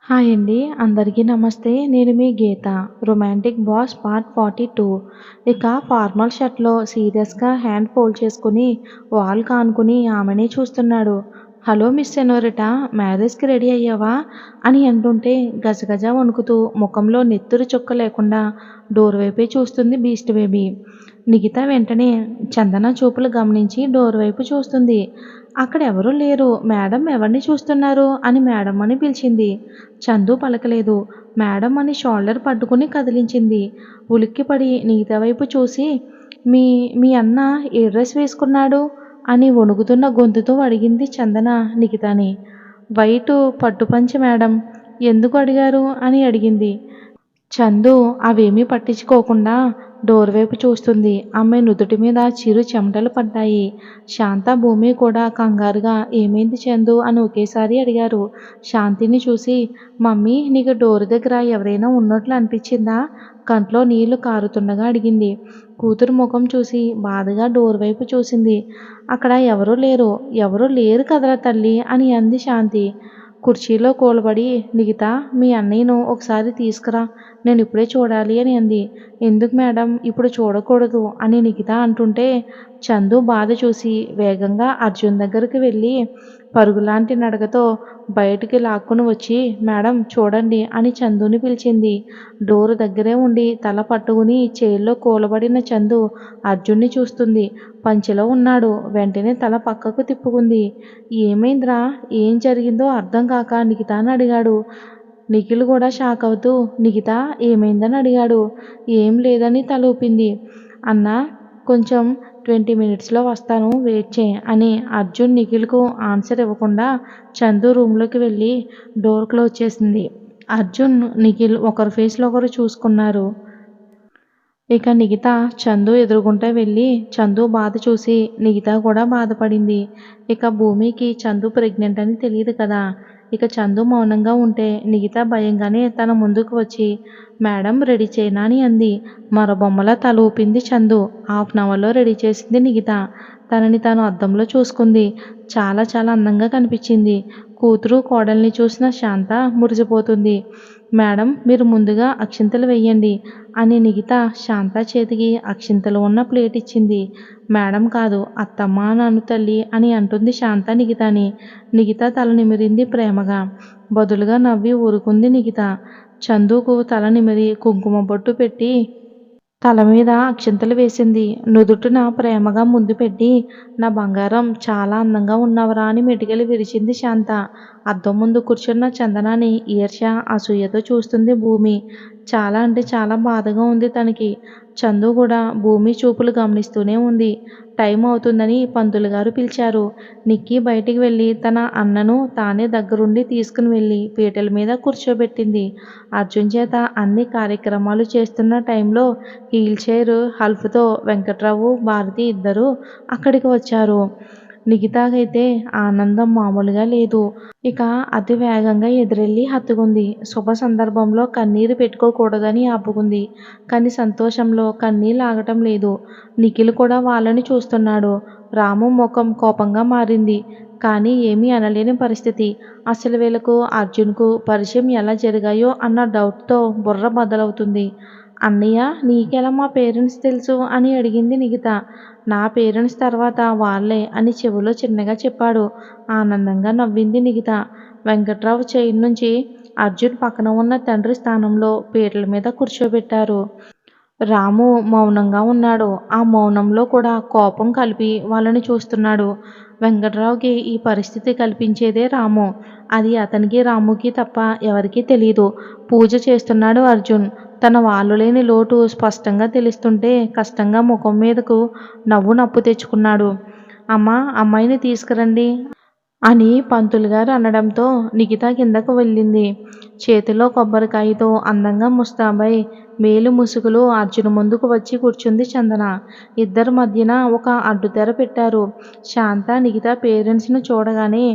Hi అండి. అందరికీ నమస్తే. నేను మీ గీత. 'Romantic boss' part 42. ఇక ఫార్మల్ షర్ట్‌లో సీరియస్‌గా హ్యాండ్ ఫోల్డ్ చేసుకుని వాల్‌కి ఆనుకుని ఆమెనే చూస్తున్నాడు. హలో మిస్ సెనోరిటా, మ్యారేజ్‌కి రెడీ అయ్యావా? అని అంటుంటే గజగజ వణుకుతూ ముఖంలో నెత్తురు చుక్క లేకుండా డోర్ వైపే చూస్తుంది బీస్ట్ బేబీ. నిఖిత వెంటనే చందన చూపులు గమనించి డోర్ వైపు చూస్తుంది. అక్కడెవరూ లేరు. మేడం ఎవరిని చూస్తున్నారు? అని మేడమ్మని పిలిచింది. చందు పలకలేదు. మేడం అని షోల్డర్ పట్టుకుని కదిలించింది. ఉలిక్కిపడి నిఖిత వైపు చూసి మీ మీ అన్న ఏ డ్రెస్ వేసుకున్నాడు? అని వణుకుతున్న గొంతుతో అడిగింది చందన నిఖితని. White పట్టుపంచె madam. ఎందుకు అడిగారు? అని అడిగింది. చందు అవేమీ పట్టించుకోకుండా డోర్ వైపు చూస్తుంది. ఆమె నుదుటి మీద చిరు చెమటలు పడ్డాయి. శాంత, భూమి కూడా కంగారుగా ఏమైంది చందు అని ఒకేసారి అడిగారు. శాంతిని చూసి మమ్మీ నీకు డోర్ దగ్గర ఎవరైనా ఉన్నట్లు అనిపించిందా? కంట్లో నీళ్లు కారుతుండగా అడిగింది. కూతురు ముఖం చూసి బాధగా డోర్ వైపు చూసింది. అక్కడ ఎవరూ లేరు. ఎవరూ లేరు కదరా తల్లి అని అంది శాంతి. కుర్చీలో కూలబడి నిఖిత మీ అన్నయ్యను ఒకసారి తీసుకురా, నేను ఇప్పుడే చూడాలి అని అంది. ఎందుకు మేడం ఇప్పుడు చూడకూడదు అని నిఖిత అంటుంటే చందు బాధ చూసి వేగంగా అర్జున్ దగ్గరికి వెళ్ళి పరుగులాంటి నడకతో బయటికి లాక్కుని వచ్చి మేడం చూడండి అని చందుని పిలిచింది. డోరు దగ్గరే ఉండి తల పట్టుకుని చైర్లో కూలబడిన చందు అర్జున్ని చూస్తుంది. పంచెలో ఉన్నాడు. వెంటనే తల పక్కకు తిప్పుకుంది. ఏమైందిరా, ఏం జరిగిందో అర్థం కాక నిఖితాని అడిగాడు. నిఖిల్ కూడా షాక్ అవుతూ నిఖిత ఏమైందని అడిగాడు. ఏం లేదని తల ఊపింది. అన్నా కొంచెం 20 మినిట్స్లో వస్తాను, వెయిట్ చేయి అని అర్జున్ నిఖిల్కు ఆన్సర్ ఇవ్వకుండా చందు రూమ్లోకి వెళ్ళి డోర్ క్లోజ్ చేసింది. అర్జున్, నిఖిల్ ఒకరి ఫేస్లో ఒకరు చూసుకున్నారు. ఇక నిఖిత చందు ఎదురుగుంటా వెళ్ళి చందు బాధ చూసి నిఖిత కూడా బాధపడింది. ఇక భూమికి చందు ప్రెగ్నెంట్ అని తెలియదు కదా. ఇక చందు మౌనంగా ఉంటే నిఖిత భయంగానే తన ముందుకు వచ్చి మేడం రెడీ చేయనా అని అంది. మరో బొమ్మలా తల ఊపింది చందు. హాఫ్ అన్ అవర్లో రెడీ చేసింది నిఖిత. తనని తాను అద్దంలో చూసుకుంది. చాలా చాలా అందంగా కనిపించింది. కూతురు కోడల్ని చూసిన శాంత మురిసిపోతుంది. మేడం మీరు ముందుగా అక్షింతలు వెయ్యండి అని నిఖిత శాంత చేతికి అక్షింతలు ఉన్న ప్లేట్ ఇచ్చింది. మేడం కాదు అత్తమ్మ నాను తల్లి అని అంటుంది శాంత నిఖితని. నిఖిత తల నిమిరింది ప్రేమగా. బదులుగా నవ్వి ఊరుకుంది నిఖిత. చందుకు తల నిమిరి కుంకుమ బొట్టు పెట్టి తల మీద అక్షింతలు వేసింది. నుదుటిన ప్రేమగా ముందు పెట్టి నా బంగారం చాలా అందంగా ఉన్నావురా అని మెటికలు విరిచింది శాంత. అద్దం ముందు కూర్చున్న చందనాని ఈర్ష్య, అసూయతో చూస్తుంది భూమి. చాలా అంటే చాలా బాధగా ఉంది తనకి. చందు కూడా భూమి చూపులు గమనిస్తూనే ఉంది. టైం అవుతుందని పంతులు గారు పిలిచారు. నిక్కీ బయటికి వెళ్ళి తన అన్నను తానే దగ్గరుండి తీసుకుని వెళ్ళి పీటల మీద కూర్చోబెట్టింది. అర్జున్ చేత అన్ని కార్యక్రమాలు చేస్తున్న టైంలో వీల్ చైర్ హెల్ప్తో వెంకట్రావు, భారతి ఇద్దరూ అక్కడికి వచ్చారు. నిఖితకైతే ఆనందం మామూలుగా లేదు. ఇక అతి వేగంగా ఎదురెళ్ళి హత్తుకుంది. శుభ సందర్భంలో కన్నీరు పెట్టుకోకూడదని ఆపుకుంది. కానీ సంతోషంలో కన్నీళ్ళు ఆగటం లేదు. నిఖిల్ కూడా వాళ్ళని చూస్తున్నాడు. రాము ముఖం కోపంగా మారింది. కానీ ఏమీ అనలేని పరిస్థితి. అసలు వీళ్ళకు అర్జున్కు పరిచయం ఎలా జరిగాయో అన్న డౌట్తో బుర్ర బద్దలవుతుంది. అన్నయ్య నీకెలా మా పేరెంట్స్ తెలుసు అని అడిగింది నిఖిత. నా పేరెంట్స్ తర్వాత వాళ్ళే అని చెవిలో చిన్నగా చెప్పాడు. ఆనందంగా నవ్వింది నిఖిత. వెంకట్రావు చైర్ నుంచి అర్జున్ పక్కన ఉన్న తండ్రి స్థానంలో పీటల మీద కూర్చోబెట్టారు. రాము మౌనంగా ఉన్నాడు. ఆ మౌనంలో కూడా కోపం కలిపి వాళ్ళని చూస్తున్నాడు. వెంకట్రావుకి ఈ పరిస్థితి కల్పించేదే రాము. అది అతనికి, రాముకి తప్ప ఎవరికీ తెలీదు. పూజ చేస్తున్నాడు అర్జున్. తన వాళ్ళు లేని లోటు స్పష్టంగా తెలుస్తుంటే కష్టంగా ముఖం మీదకు నవ్వు నప్పు తెచ్చుకున్నాడు. అమ్మా అమ్మాయిని తీసుకురండి అని పంతులుగారు అనడంతో నిఖిత కిందకు వెళ్ళింది. చేతిలో కొబ్బరికాయతో అందంగా ముస్తాబై మేలు ముసుగులు అర్జున్ ముందుకు వచ్చి కూర్చుంది చందన. ఇద్దరి మధ్యన ఒక అడ్డుతెర పెట్టారు. శాంత నిఖిత పేరెంట్స్ను చూడగానే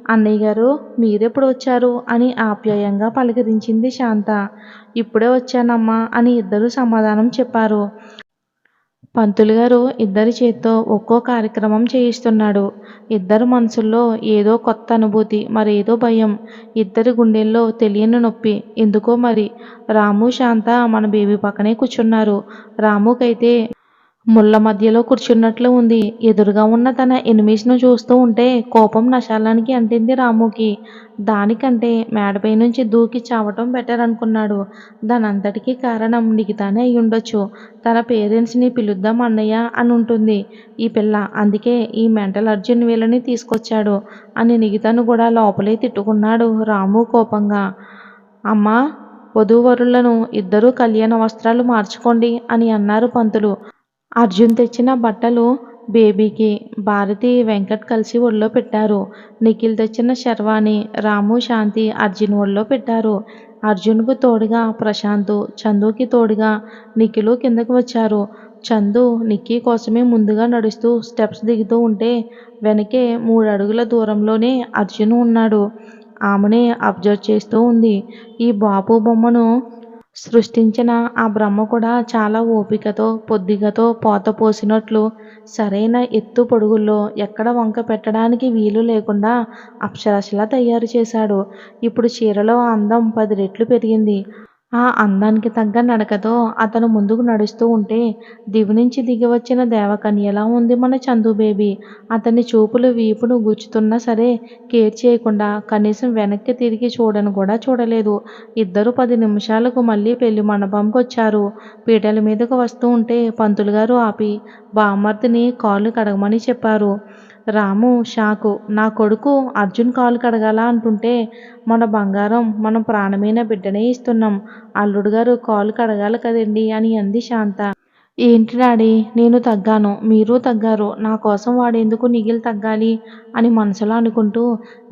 అన్నయ్య గారు మీరెప్పుడు వచ్చారు అని ఆప్యాయంగా పలకరించింది శాంత. ఇప్పుడే వచ్చానమ్మా అని ఇద్దరు సమాధానం చెప్పారు. పంతులు గారు ఇద్దరి చేత్తో ఒక్కో కార్యక్రమం చేయిస్తున్నాడు. ఇద్దరి మనసుల్లో ఏదో కొత్త అనుభూతి, మరేదో భయం. ఇద్దరి గుండెల్లో తెలియని నొప్పి. ఎందుకో మరి. రాము, శాంత మన బేబీ పక్కనే కూర్చున్నారు. రాముకైతే ముళ్ళ మధ్యలో కూర్చున్నట్లు ఉంది. ఎదురుగా ఉన్న తన ఎనిమీస్‌ను చూస్తూ ఉంటే కోపం నశాలానికి అంటింది రాముకి. దానికంటే మేడపై నుంచి దూకి చావటం బెటర్ అనుకున్నాడు. దానంతటికీ కారణం నిఖితానే అయ్యుండొచ్చు. తన పేరెంట్స్‌ని పిలుద్దాం అన్నయ్య అనుంటుంది ఈ పిల్ల. అందుకే ఈ మెంటల్ అర్జున్ వీళ్ళని తీసుకొచ్చాడు అని నిఖితను కూడా లోపలే తిట్టుకున్నాడు రాము కోపంగా. అమ్మా, వధూవరులను ఇద్దరూ కళ్యాణ వస్త్రాలు మార్చుకోండి అని అన్నారు పంతులు. అర్జున్ తెచ్చిన బట్టలు బేబీకి భారతి, వెంకట్ కలిసి ఒళ్ళో పెట్టారు. నిఖిల్ తెచ్చిన శర్వాణి రాము, శాంతి అర్జున్ ఒళ్ళో పెట్టారు. అర్జున్కు తోడుగా ప్రశాంత్, చందుకి తోడుగా నిఖిలు కిందకు వచ్చారు. చందు నిక్కీ కోసమే ముందుగా నడుస్తూ స్టెప్స్ దిగుతూ ఉంటే వెనకే 3 అడుగుల దూరంలోనే అర్జున్ ఉన్నాడు. ఆమెనే అబ్జర్వ్ చేస్తూ ఉంది. ఈ బాపు బొమ్మను సృష్టించిన ఆ బ్రహ్మ కూడా చాలా ఓపికతో, పొద్దికతో పోత పోసినట్లు సరైన ఎత్తు పొడుగుల్లో ఎక్కడ వంక పెట్టడానికి వీలు లేకుండా అప్సరసలా తయారు చేశాడు. ఇప్పుడు చీరలో అందం 10 రెట్లు పెరిగింది. ఆ అందానికి తగ్గ నడకతో అతను ముందుకు నడుస్తూ ఉంటే దివి నుంచి దిగి వచ్చిన దేవకన్యలా ఉంది మన చందు బేబీ. అతని చూపులు వీపును గుచ్చుతున్నా సరే కేర్ చేయకుండా కనీసం వెనక్కి తిరిగి చూడను కూడా చూడలేదు. ఇద్దరు 10 నిమిషాలకు మళ్ళీ పెళ్లి మండపంకి వచ్చారు. పీటల మీదకు వస్తూ ఉంటే పంతులు గారు ఆపి బామ్మర్దిని కాళ్ళు కడగమని చెప్పారు. రాము షాకు. నా కొడుకు అర్జున్ కాలు కడగాలా అంటుంటే మన బంగారం, మనం ప్రాణమైన బిడ్డనే ఇస్తున్నాం. అల్లుడు గారు కాలు కడగాలి కదండి అని అంది శాంత. ఏంటి డాడీ, నేను తగ్గాను, మీరు తగ్గారు, నా కోసం వాడెందుకు నిఖిల్ తగ్గాలి అని మనసులో అనుకుంటూ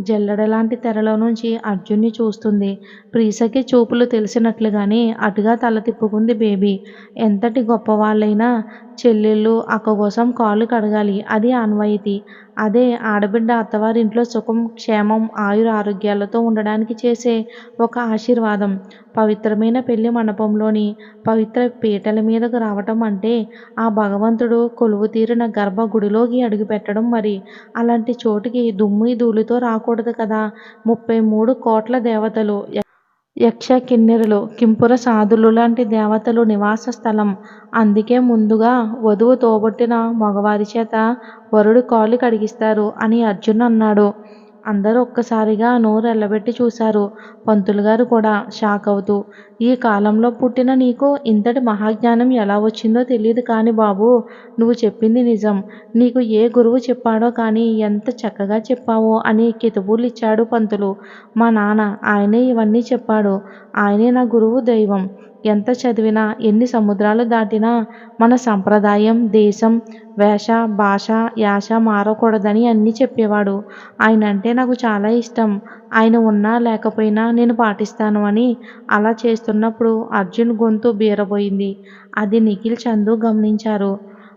జల్లెడలాంటి తెరలో నుంచి అర్జున్ని చూస్తుంది. ప్రీసకి చూపులు తెలిసినట్లుగానే అటుగా తల తిప్పుకుంది బేబీ. ఎంతటి గొప్పవాళ్ళైనా చెల్లెళ్ళు అక్క కోసం కాళ్ళు కడగాలి. అది ఆనవాయితీ. అదే ఆడబిడ్డ అత్తవారింట్లో సుఖం, క్షేమం, ఆయురారోగ్యాలతో ఉండడానికి చేసే ఒక ఆశీర్వాదం. పవిత్రమైన పెళ్లి మండపంలోని పవిత్ర పీటల మీదకు రావటం అంటే ఆ భగవంతుడు కొలువు తీరిన గర్భగుడిలోకి అడుగుపెట్టడం. మరి అలాంటి చోటుకి దుమ్ము ధూళితో రాకూడదు కదా. 33 కోట్ల దేవతలు, యక్ష కిన్నెరులు, కింపుర సాధులు లాంటి దేవతలు నివాస స్థలం. అందుకే ముందుగా వధువు తోబుట్టిన మగవారి చేత వరుడు కాళ్ళు కడిగిస్తారు అని అర్జున్ అన్నాడు. అందరూ ఒక్కసారిగా నోరెళ్ళబెట్టి చూశారు. పంతులు గారు కూడా షాక్ అవుతూ, ఈ కాలంలో పుట్టిన నీకు ఇంతటి మహాజ్ఞానం ఎలా వచ్చిందో తెలియదు కానీ బాబూ, నువ్వు చెప్పింది నిజం. నీకు ఏ గురువు చెప్పాడో కానీ ఎంత చక్కగా చెప్పావో అని కితాబులిచ్చాడు పంతులు. మా నాన్న, ఆయనే ఇవన్నీ చెప్పాడు. ఆయనే నా గురువు, దైవం. ఎంత చదివినా, ఎన్ని సముద్రాలు దాటినా మన సంప్రదాయం, దేశం, వేష, భాష, యాస మారకూడదని అన్నీ చెప్పేవాడు. ఆయనంటే నాకు చాలా ఇష్టం. ఆయన ఉన్నా లేకపోయినా నేను పాటిస్తాను అని అలా చేస్తున్నప్పుడు అర్జున్ గొంతు బీరబోయింది. అది నిఖిల్, చందు గమనించారు.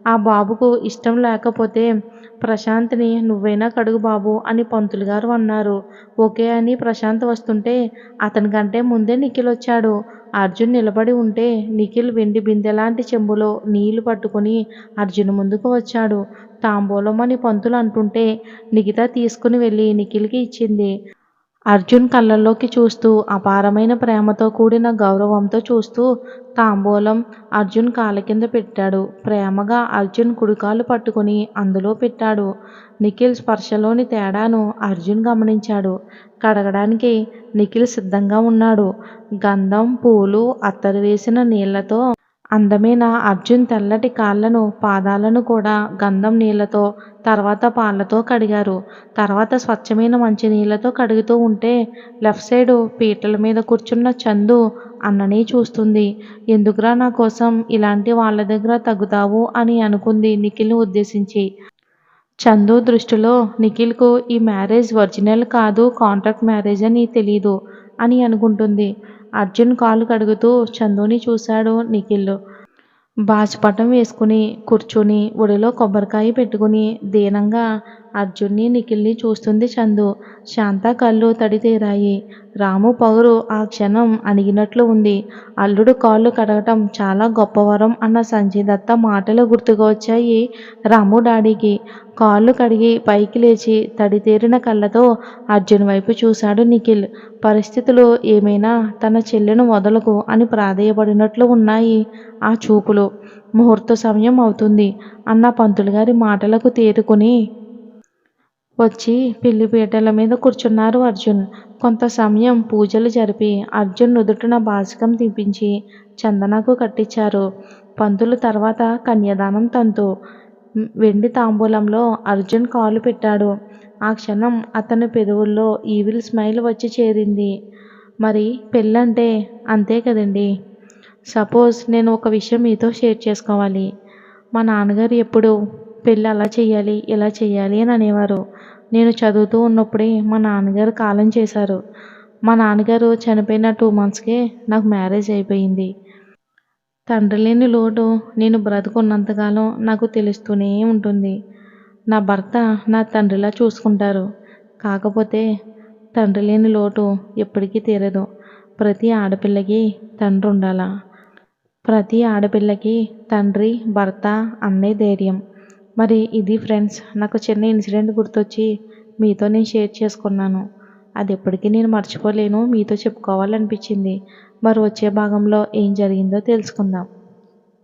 ఆ బాబుకు ఇష్టం లేకపోతే ప్రశాంత్ని నువ్వైనా కడుగు బాబు అని పంతులు గారు అన్నారు. ఓకే అని ప్రశాంత్ వస్తుంటే అతనికంటే ముందే నిఖిల్ వచ్చాడు. అర్జున్ నిలబడి ఉంటే నిఖిల్ వెండి బిందెలాంటి చెంబులో నీళ్లు పట్టుకుని అర్జున్ ముందుకు వచ్చాడు. తాంబూలం అని పంతులు అంటుంటే నిఖిత తీసుకుని వెళ్ళి నిఖిల్కి ఇచ్చింది. అర్జున్ కళ్ళల్లోకి చూస్తూ అపారమైన ప్రేమతో కూడిన గౌరవంతో చూస్తూ తాంబూలం అర్జున్ కాళ్ళ కింద పెట్టాడు. ప్రేమగా అర్జున్ కుడికాలు పట్టుకుని అందులో పెట్టాడు. నిఖిల్ స్పర్శలోని తేడాను అర్జున్ గమనించాడు. కడగడానికి నిఖిల్ సిద్ధంగా ఉన్నాడు. గంధం, పూలు, అత్తరు వేసిన నీళ్లతో అందమైన అర్జున్ తెల్లటి కాళ్ళను, పాదాలను కూడా గంధం నీళ్లతో, తర్వాత పాలతో కడిగారు. తర్వాత స్వచ్ఛమైన మంచినీళ్లతో కడుగుతూ ఉంటే లెఫ్ట్ సైడు పీటల మీద కూర్చున్న చందు అన్నని చూస్తుంది. ఎందుకురా నా కోసం ఇలాంటి వాళ్ళ దగ్గర తగ్గుతావు అని అనుకుంది నిఖిల్ని ఉద్దేశించి. చందు దృష్టిలో నిఖిల్కు ఈ మ్యారేజ్ ఒరిజినల్ కాదు, కాంట్రాక్ట్ మ్యారేజ్ అని తెలీదు అని అనుకుంటుంది. అర్జున్ కాలు కడుగుతూ చందుని చూశాడు నిఖిల్. బాచిపటం వేసుకుని కూర్చుని ఒడిలో కొబ్బరికాయ పెట్టుకుని దీనంగా అర్జున్ని నిఖిల్ని చూస్తుంది చందు. శాంత కళ్ళు తడితేరాయి. రాము పౌరు ఆ క్షణం అణిగినట్లు ఉంది. అల్లుడు కాళ్ళు కడగటం చాలా గొప్పవరం అన్న సంజయ్ దత్త మాటలు గుర్తుకు వచ్చాయి రాము డాడీకి. కాళ్ళు కడిగి పైకి లేచి తడితేరిన కళ్ళతో అర్జున్ వైపు చూశాడు నిఖిల్. పరిస్థితులు ఏమైనా తన చెల్లెను వదలకు అని ప్రాధేయపడినట్లు ఉన్నాయి ఆ చూపులు. ముహూర్త సమయం అవుతుంది అన్న పంతులుగారి మాటలకు తేరుకుని వచ్చి పిల్లిపీటల మీద కూర్చున్నారు అర్జున్. కొంత సమయం పూజలు జరిపి అర్జున్ నుదుటిన బాసికం తీపించి చందనకు కట్టించారు పంతులు. తర్వాత కన్యాదానం తంతు. వెండి తాంబూలంలో అర్జున్ కాలు పెట్టాడు. ఆ క్షణం అతని పెదవుల్లో ఈవిల్ స్మైల్ వచ్చి చేరింది. మరి పెళ్ళంటే అంతే కదండి. సపోజ్ నేను ఒక విషయం మీతో షేర్ చేసుకోవాలి. మా నాన్నగారు ఎప్పుడు పెళ్ళి అలా చేయాలి ఇలా చేయాలి అని అనేవారు. నేను చదువుతూ ఉన్నప్పుడే మా నాన్నగారు కాలం చేశారు. మా నాన్నగారు చనిపోయిన 2 monthsకే నాకు మ్యారేజ్ అయిపోయింది. తండ్రి లేని లోటు నేను బ్రతుకున్నంతకాలం నాకు తెలుస్తూనే ఉంటుంది. నా భర్త నా తండ్రిలా చూసుకుంటారు. కాకపోతే తండ్రి లేని లోటు ఎప్పటికీ తీరదు. ప్రతి ఆడపిల్లకి తండ్రి ఉండాలా. ప్రతి ఆడపిల్లకి తండ్రి, భర్త, అన్నయ్య ధైర్యం. మరి ఇది ఫ్రెండ్స్, నాకు చిన్న ఇన్సిడెంట్ గుర్తొచ్చి మీతో నేను షేర్ చేసుకున్నాను. అది ఎప్పటికీ నేను మర్చిపోలేను. మీతో చెప్పుకోవాలనిపించింది. మరి వచ్చే భాగంలో ఏం జరిగిందో తెలుసుకుందాం.